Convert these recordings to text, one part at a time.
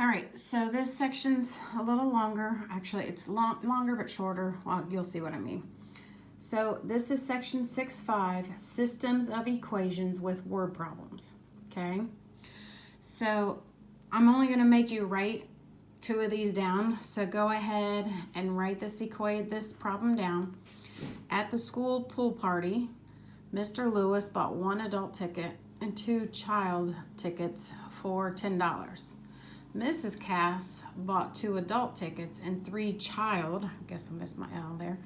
All right, so this section's a little longer. Actually, it's longer but shorter. Well, you'll see what I mean. So this is section 6.5, systems of equations with word problems. Okay, so I'm only going to make you write 2 of these down. So go ahead and write this problem down. At the school pool party, Mr. Lewis bought 1 adult ticket and 2 child tickets for $10. Mrs. Cass bought 2 adult tickets and 3 child, I guess I missed my L there,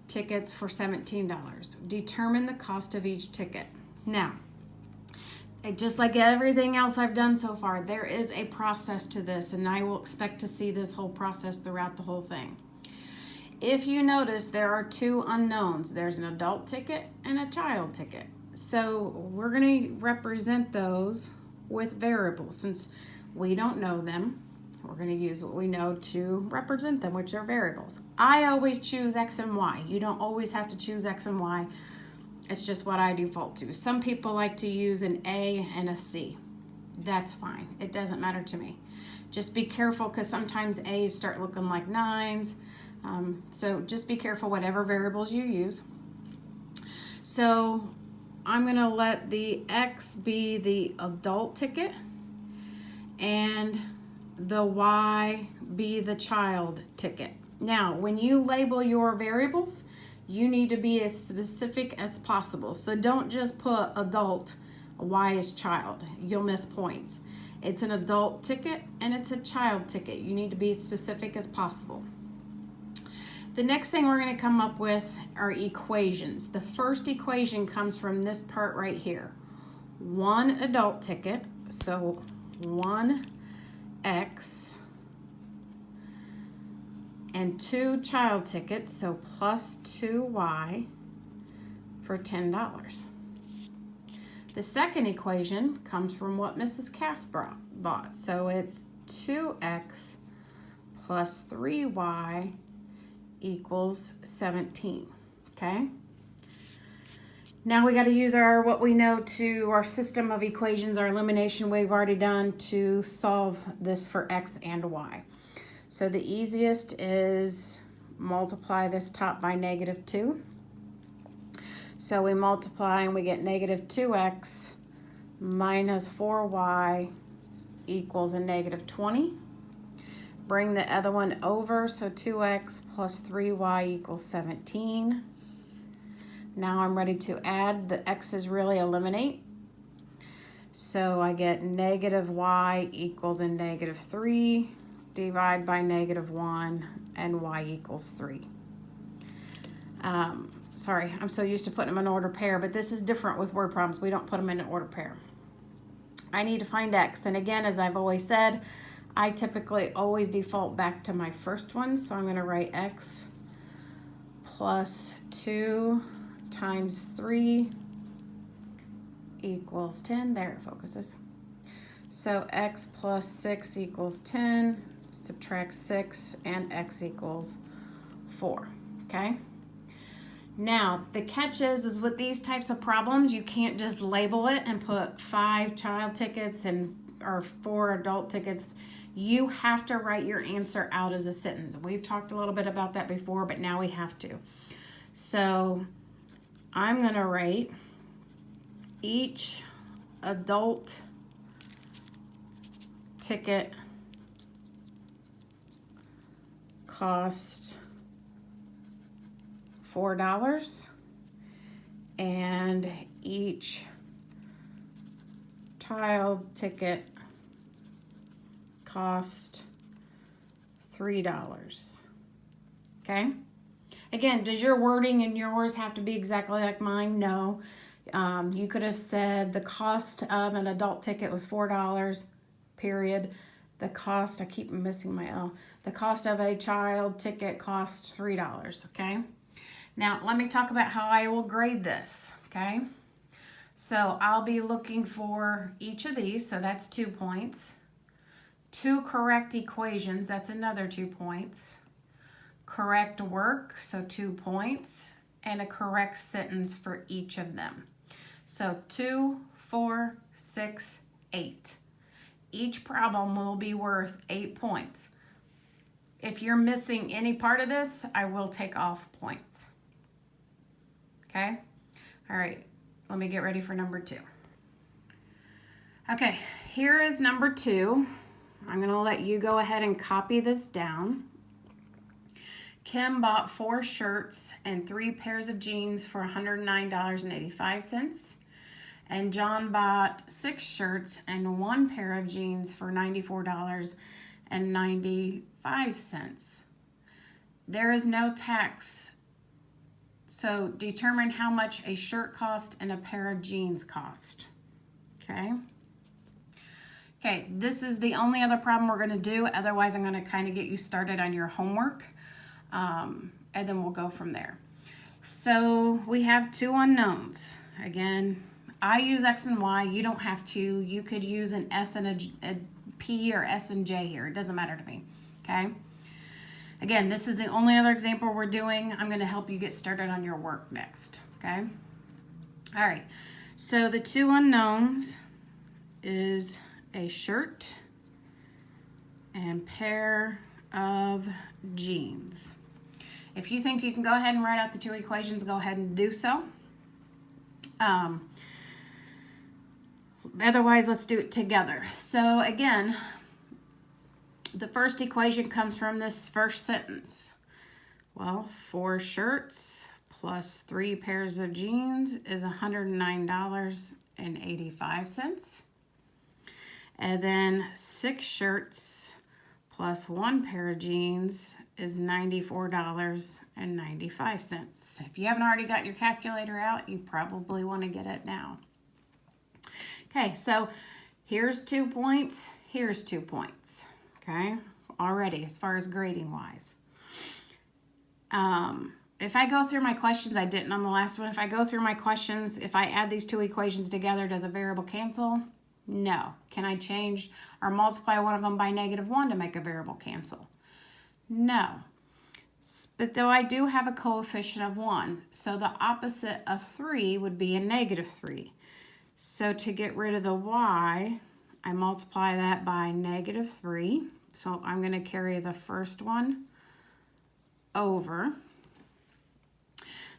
tickets for $17. Determine the cost of each ticket. Now, just like everything else I've done so far, there is a process to this, and I will expect to see this whole process throughout the whole thing. If you notice, there are 2 unknowns. There's an adult ticket and a child ticket. So we're going to represent those with variables. Since we don't know them, we're going to use what we know to represent them, which are variables. I always choose X and Y. You don't always have to choose X and Y. It's just what I default to. Some people like to use an A and a C. That's fine. It doesn't matter to me. Just be careful because sometimes A's start looking like 9s. So just be careful whatever variables you use. So I'm going to let the X be the adult ticket and the Y be the child ticket. Now, when you label your variables, you need to be as specific as possible. So don't just put adult, Y is child. You'll miss points. It's an adult ticket and it's a child ticket. You need to be as specific as possible. The next thing we're going to come up with are equations. The first equation comes from this part right here. 1 adult ticket, so 1x, and 2 child tickets, so plus 2y for $10. The second equation comes from what Mrs. Cass bought, so it's 2x plus 3y equals 17. Okay, now we got to use what we know to our system of equations, our elimination we've already done to solve this for x and y. So the easiest is multiply this top by -2. So we multiply and we get -2x minus 4y equals a -20. Bring the other one over, so 2x plus 3y equals 17. Now I'm ready to add. The x's really eliminate. So I get -y equals a -3, divide by -1, and y equals 3. Sorry, I'm so used to putting them in order pair, but this is different with word problems. We don't put them in order pair. I need to find x, and again, as I've always said, I typically always default back to my first one, so I'm going to write x plus 2 times 3 equals 10. There it focuses. So x plus 6 equals 10, subtract 6, and x equals 4. Okay? Now, the catch is with these types of problems, you can't just label it and put 5 child tickets or 4 adult tickets. You have to write your answer out as a sentence. We've talked a little bit about that before, but now we have to. So I'm going to write each adult ticket cost $4 and each child ticket cost $3. Okay? Again, does your wording and yours have to be exactly like mine? No. You could have said the cost of an adult ticket was $4, period. The cost, I keep missing my L. The cost of a child ticket costs $3, okay? Now, let me talk about how I will grade this, okay? So I'll be looking for each of these, so that's 2 points. 2 correct equations, that's another 2 points. Correct work, so 2 points. And a correct sentence for each of them. So 2, 4, 6, 8. Each problem will be worth 8 points. If you're missing any part of this, I will take off points. Okay? All right, let me get ready for number 2. Okay, here is number 2. I'm gonna let you go ahead and copy this down. Kim bought 4 shirts and 3 pairs of jeans for $109.85. And John bought 6 shirts and 1 pair of jeans for $94.95. There is no tax, so determine how much a shirt cost and a pair of jeans cost. Okay. Okay, this is the only other problem we're going to do. Otherwise, I'm going to kind of get you started on your homework, and then we'll go from there. So we have 2 unknowns. Again, I use X and Y. You don't have to. You could use an S and a P or S and J here. It doesn't matter to me. Okay. Again, this is the only other example we're doing. I'm going to help you get started on your work next. Okay. All right. So the 2 unknowns is a shirt and pair of jeans. If you think you can go ahead and write out the 2 equations, go ahead and do so. Otherwise, let's do it together. So again, the first equation comes from this first sentence. Well, 4 shirts plus 3 pairs of jeans is $109.85. And then 6 shirts plus 1 pair of jeans is $94.95. If you haven't already got your calculator out, you probably want to get it now. Okay, so here's 2 points, here's 2 points, okay, already as far as grading wise. If I go through my questions, I didn't on the last one, if I go through my questions, if I add these 2 equations together, does a variable cancel? No. Can I change or multiply one of them by -1 to make a variable cancel? No. But though I do have a coefficient of 1, so the opposite of 3 would be a -3. So to get rid of the y, I multiply that by -3. So I'm going to carry the first one over.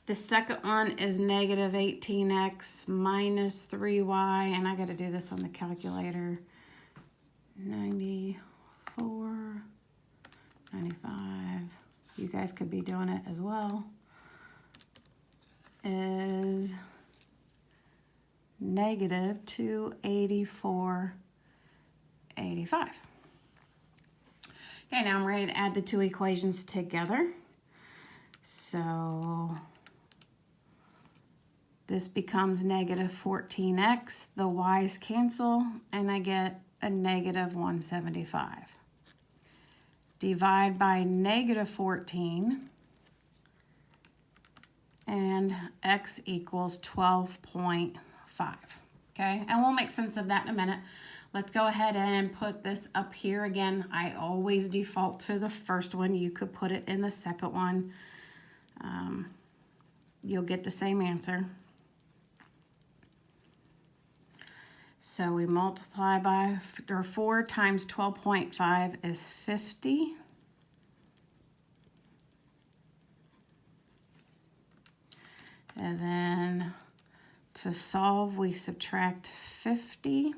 The second one is -18x minus 3y, and I got to do this on the calculator. 94, 95. You guys could be doing it as well. Is -284.85. Okay, now I'm ready to add the 2 equations together. So this becomes -14x. The y's cancel, and I get a -175. Divide by -14, and x equals 12.5. Okay, and we'll make sense of that in a minute. Let's go ahead and put this up here again. I always default to the first one. You could put it in the second one. You'll get the same answer. So we multiply by, or 4 times 12.5 is 50. And then to solve, we subtract 50.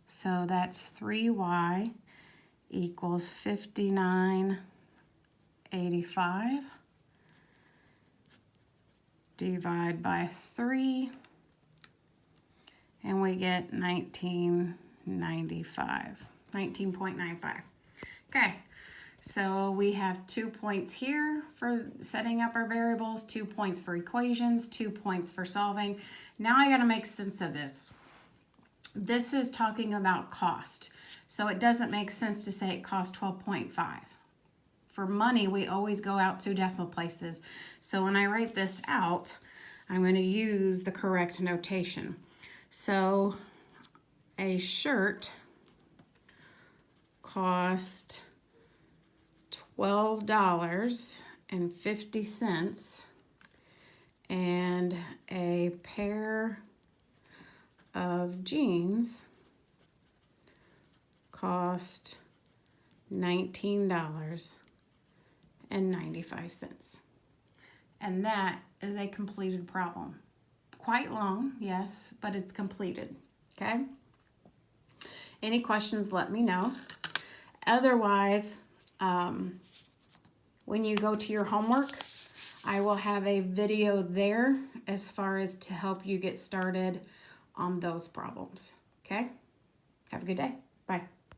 So that's 3y equals 59.85. Divide by 3. And we get 19.95. Okay, so we have 2 points here for setting up our variables, 2 points for equations, 2 points for solving. Now I got to make sense of this. This is talking about cost, so it doesn't make sense to say it costs 12.5. For money, we always go out 2 decimal places. So when I write this out, I'm going to use the correct notation. So a shirt cost $12.50, and a pair of jeans cost $19.95. And that is a completed problem. Quite long, yes, but it's completed, okay? Any questions, let me know. Otherwise, when you go to your homework, I will have a video there as far as to help you get started on those problems, okay? Have a good day. Bye.